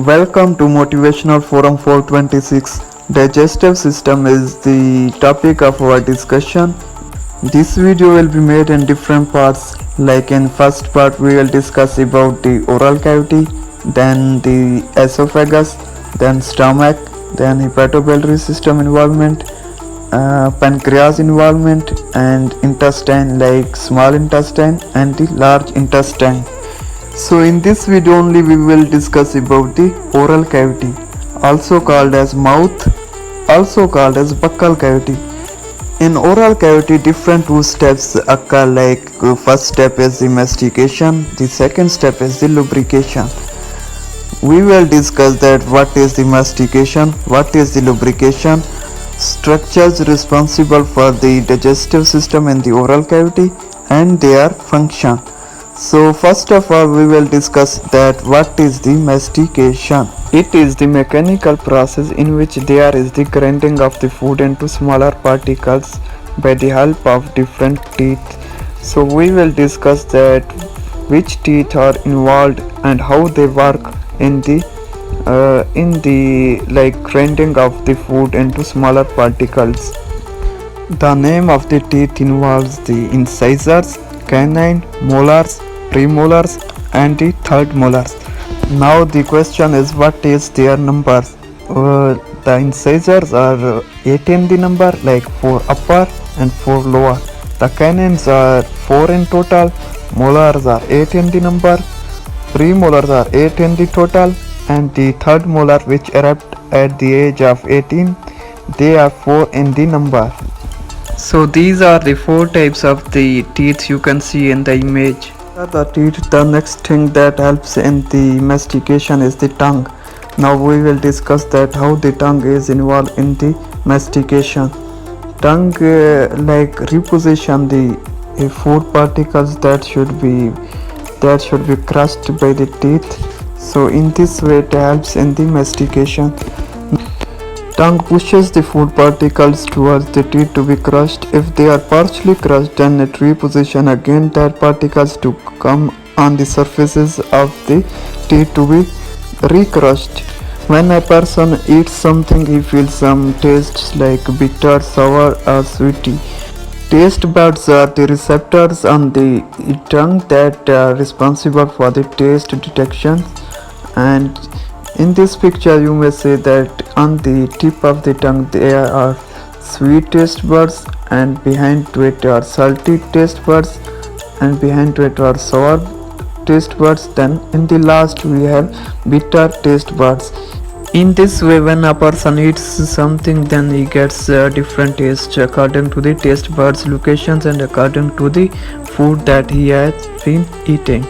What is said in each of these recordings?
Welcome to Motivational Forum 426. Digestive system is the topic of our discussion. This video will be made in different parts. Like in first part we will discuss about the oral cavity, then the esophagus, then stomach, then hepatobiliary system involvement, pancreas involvement, and intestine like small intestine and the large intestine. So in this video only we will discuss about the oral cavity, also called as mouth, also called as buccal cavity. In oral cavity different two steps occur, like first step is the mastication, the second step is the lubrication. We will discuss that what is the mastication, what is the lubrication, structures responsible for the digestive system in the oral cavity and their function. So first of all we will discuss that what is the mastication. It is the mechanical process in which there is the grinding of the food into smaller particles by the help of different teeth. So we will discuss that which teeth are involved and how they work in the grinding of the food into smaller particles. The name of the teeth involves the incisors, canine, molars, premolars and the third molars. Now the question is what is their number. The incisors are 8 in the number, like 4 upper and 4 lower. The canines are 4 in total, molars are 8 in the number, premolars are 8 in the total, and the third molar which erupt at the age of 18, they are 4 in the number. So these are the 4 types of the teeth you can see in the image. The teeth, the next thing that helps in the mastication is the tongue. Now we will discuss that how the tongue is involved in the mastication. Tongue reposition the food particles that should be crushed by the teeth. So in this way it helps in the mastication. Tongue pushes the food particles towards the teeth to be crushed. If they are partially crushed, then it repositions again that particles to come on the surfaces of the teeth to be recrushed. When a person eats something, he feels some tastes like bitter, sour or sweety. Taste buds are the receptors on the tongue that are responsible for the taste detection, and in this picture you may say that on the tip of the tongue there are sweet taste buds, and behind to it are salty taste buds, and behind to it are sour taste buds. Then in the last we have bitter taste buds. In this way when a person eats something, then he gets different taste according to the taste buds locations and according to the food that he has been eating.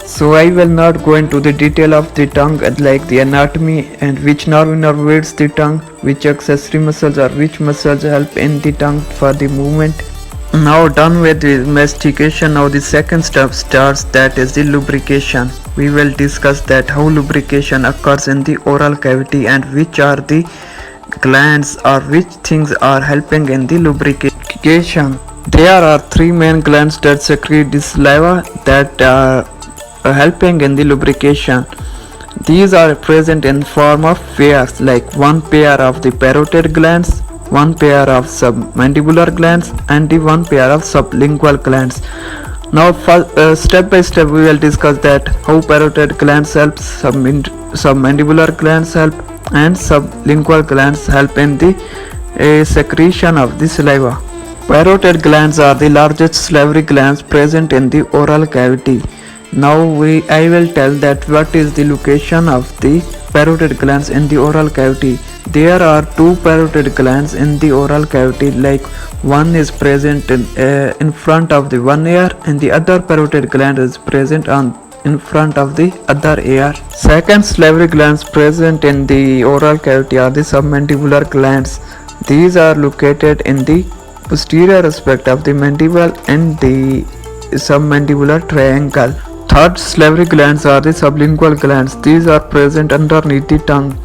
So I will not go into the detail of the tongue, like the anatomy and which nerve innervates the tongue, which accessory muscles or which muscles help in the tongue for the movement. Now done with the mastication, now the second step starts, that is the lubrication. We will discuss that how lubrication occurs in the oral cavity and which are the glands or which things are helping in the lubrication. There are 3 main glands that secrete the saliva that are helping in the lubrication. These are present in form of pairs, like one pair of the parotid glands, one pair of submandibular glands and the one pair of sublingual glands. Now step by step we will discuss that how parotid glands help, submandibular glands help and sublingual glands help in the secretion of the saliva. Parotid glands are the largest salivary glands present in the oral cavity. Now I will tell that what is the location of the parotid glands in the oral cavity. There are 2 parotid glands in the oral cavity, like one is present in front of the one ear and the other parotid gland is present in front of the other ear. Second salivary glands present in the oral cavity are the submandibular glands. These are located in the posterior aspect of the mandible and the submandibular triangle. Third salivary glands are the sublingual glands. These are present underneath the tongue.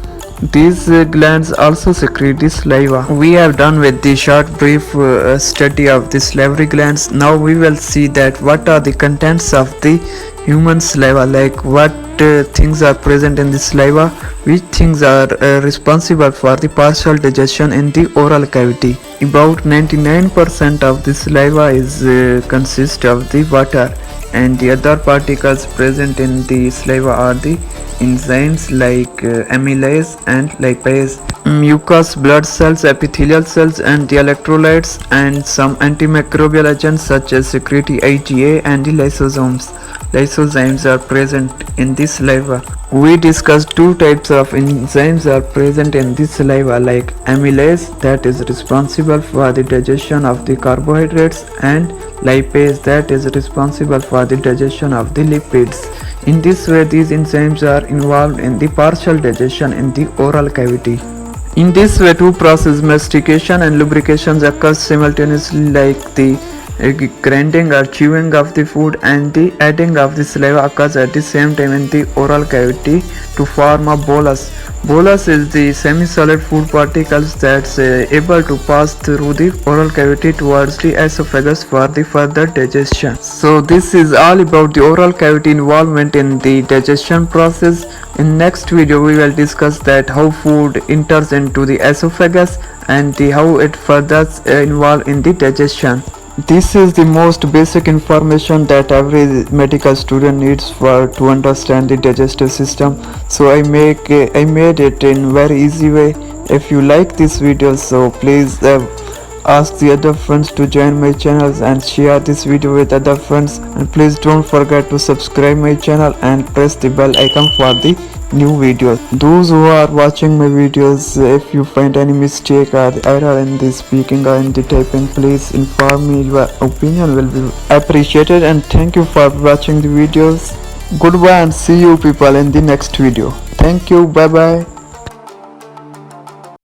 These glands also secrete the saliva. We have done with the short brief study of the salivary glands. Now we will see that what are the contents of the human saliva, like what things are present in the saliva, which things are responsible for the partial digestion in the oral cavity. About 99% of the saliva is consist of the water, and the other particles present in the saliva are the enzymes like amylase and lipase, mucus, blood cells, epithelial cells, and the electrolytes, and some antimicrobial agents such as secretory IgA and the lysosomes. Lysozymes are present in the saliva. We discussed two types of enzymes are present in the saliva, like amylase, that is responsible for the digestion of the carbohydrates, and lipase, that is responsible for the digestion of the lipids. In this way, these enzymes are involved in the partial digestion in the oral cavity. In this way, two processes, mastication and lubrication, occurs simultaneously, like the grinding or chewing of the food and the adding of the saliva occurs at the same time in the oral cavity to form a bolus. Bolus is the semi-solid food particles that's able to pass through the oral cavity towards the esophagus for the further digestion. So this is all about the oral cavity involvement in the digestion process. In next video we will discuss that how food enters into the esophagus and how it further involved in the digestion. This is the most basic information that every medical student needs for to understand the digestive system. So I made it in very easy way. If you like this video, so please ask the other friends to join my channels and share this video with other friends, and please don't forget to subscribe my channel and press the bell icon for the new videos. Those who are watching my videos, if you find any mistake or error in the speaking or in the typing, please inform me. Your opinion will be appreciated, and thank you for watching the videos. Goodbye and see you people in the next video. Thank you. Bye bye.